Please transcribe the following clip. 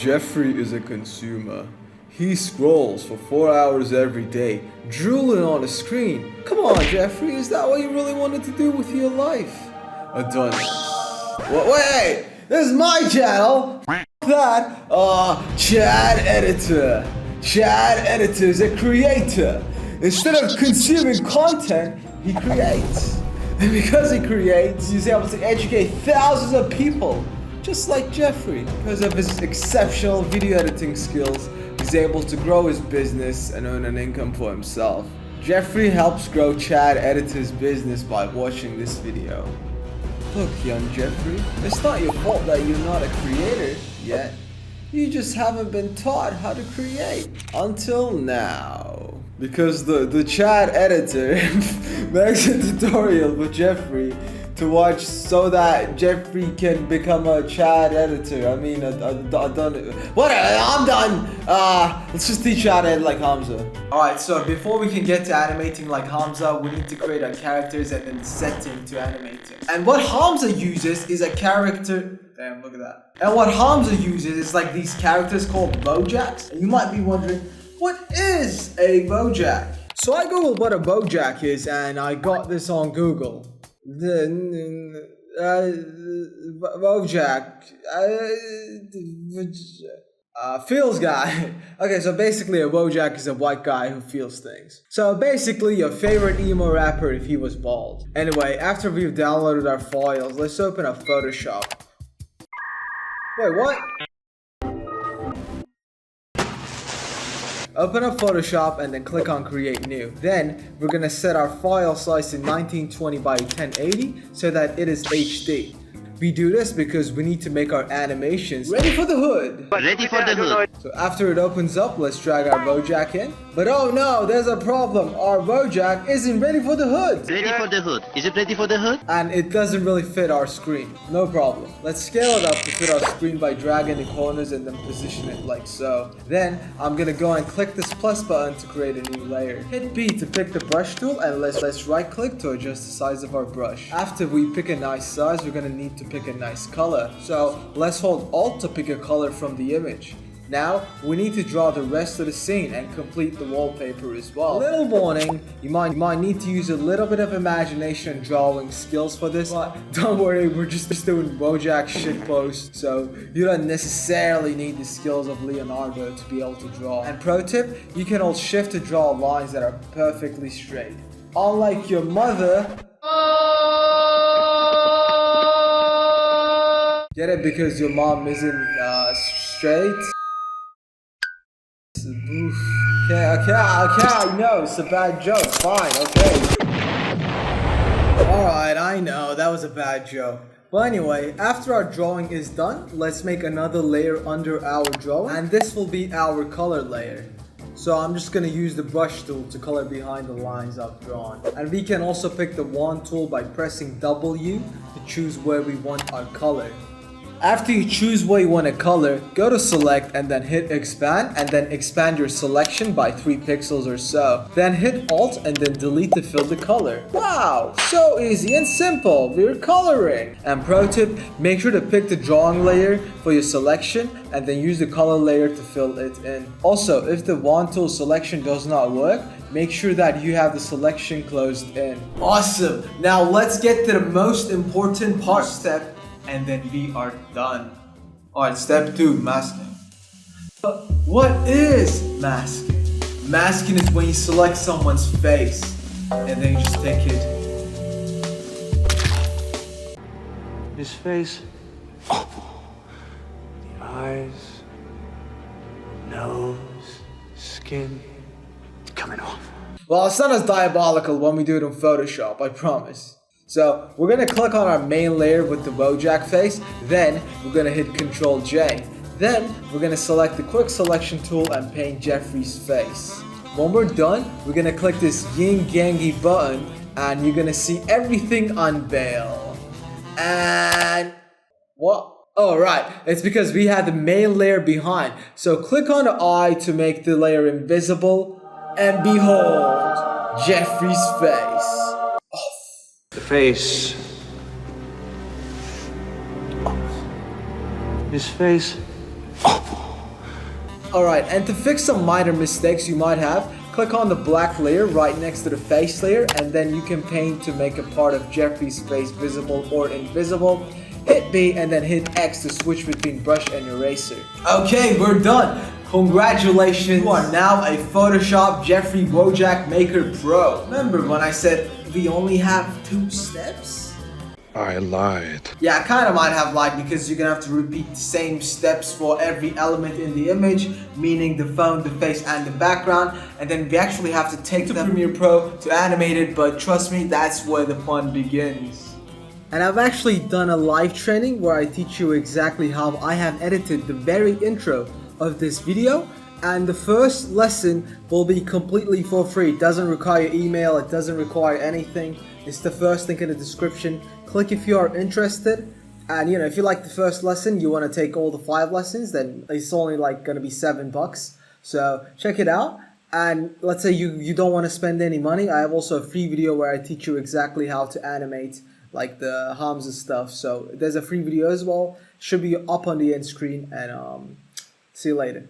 Jeffrey is a consumer. He scrolls for 4 hours every day, drooling on a screen. Come on, Jeffrey, is that what you really wanted to do with your life? Adonis. Wait, this is my channel. That, Chad Editor. Chad Editor is a creator. Instead of consuming content, he creates. And because he creates, he's able to educate thousands of people. Just like Jeffrey. Because of his exceptional video editing skills, he's able to grow his business and earn an income for himself. Jeffrey helps grow Chad Editor's business by watching this video. Look, young Jeffrey, it's not your fault that you're not a creator yet. You just haven't been taught how to create until now. Because the Chad Editor makes a tutorial for Jeffrey to watch so that Jeffrey can become a Chad Editor. I mean, I'm done. Let's just teach Chad Ed like Hamza. Alright, so before we can get to animating like Hamza, we need to create our characters and then setting to animating. And what Hamza uses is a character. Damn, look at that. And what Hamza uses is like these characters called Bojacks. And you might be wondering, what is a Bojack? So I googled what a Bojack is and I got this on Google. Bojack. Feels guy. Okay, so basically a Bojack is a white guy who feels things. So basically your favorite emo rapper if he was bald. Anyway, after we've downloaded our files, let's open up Photoshop. Wait, what? Open up Photoshop and then click on Create New. Then we're gonna set our file size to 1920 by 1080 so that it is HD. We do this because we need to make our animations ready for the hood. Ready for the hood. So after it opens up, let's drag our Bojack in. But oh no, there's a problem. Our Bojack isn't ready for the hood. Ready for the hood. Is it ready for the hood? And it doesn't really fit our screen. No problem. Let's scale it up to fit our screen by dragging the corners and then position it like so. Then I'm gonna go and click this plus button to create a new layer. Hit B to pick the brush tool and let's right click to adjust the size of our brush. After we pick a nice size, we're gonna need to pick a nice color. So let's hold Alt to pick a color from the image. Now we need to draw the rest of the scene and complete the wallpaper as well. Little warning, you might need to use a little bit of imagination and drawing skills for this, but don't worry, we're just doing Bojack shitpost, so you don't necessarily need the skills of Leonardo to be able to draw. And pro tip, you can hold shift to draw lines that are perfectly straight. Unlike your mother. Get it? Because your mom isn't straight? Okay, no, it's a bad joke, fine, okay. Alright, I know, that was a bad joke. But anyway, after our drawing is done, let's make another layer under our drawing, and this will be our color layer. So I'm just gonna use the brush tool to color behind the lines I've drawn. And we can also pick the wand tool by pressing W to choose where we want our color. After you choose where you want to color, go to select and then hit expand and then expand your selection by 3 pixels or so. Then hit Alt and then delete to fill the color. Wow, so easy and simple, we're coloring. And pro tip, make sure to pick the drawing layer for your selection and then use the color layer to fill it in. Also, if the wand tool selection does not work, make sure that you have the selection closed in. Awesome, now let's get to the most important part step. And then we are done. Alright, step 2, masking. What is masking? Masking is when you select someone's face and then you just take it. His face. The eyes. Nose. Skin. It's coming off. Well, it's not as diabolical when we do it in Photoshop, I promise. So we're gonna click on our main layer with the Bojack face, then we're gonna hit Ctrl J. Then we're gonna select the quick selection tool and paint Jeffrey's face. When we're done, we're gonna click this yin gangy button and you're gonna see everything unveil. And what? Oh right, it's because we had the main layer behind. So click on the eye to make the layer invisible and behold, Jeffrey's face. The face. His face. Alright, and to fix some minor mistakes you might have, click on the black layer right next to the face layer, and then you can paint to make a part of Jeffrey's face visible or invisible. Hit B and then hit X to switch between brush and eraser. Okay, we're done. Congratulations, you are now a Photoshop Jeffrey Wojak Maker Pro. Remember when I said we only have 2 steps? I lied. Yeah, I kind of might have lied because you're gonna have to repeat the same steps for every element in the image, meaning the phone, the face, and the background, and then we actually have to take the Premiere Pro to animate it, but trust me, that's where the fun begins. And I've actually done a live training where I teach you exactly how I have edited the very intro of this video, and the first lesson will be completely for free. It doesn't require email, it doesn't require anything. It's the first link in the description. Click if you are interested, and if you like the first lesson, you want to take all the 5 lessons, then it's only like gonna be $7. So check it out. And let's say you don't want to spend any money, I have also a free video where I teach you exactly how to animate like the Hamza stuff. So there's a free video as well, should be up on the end screen, and see you later.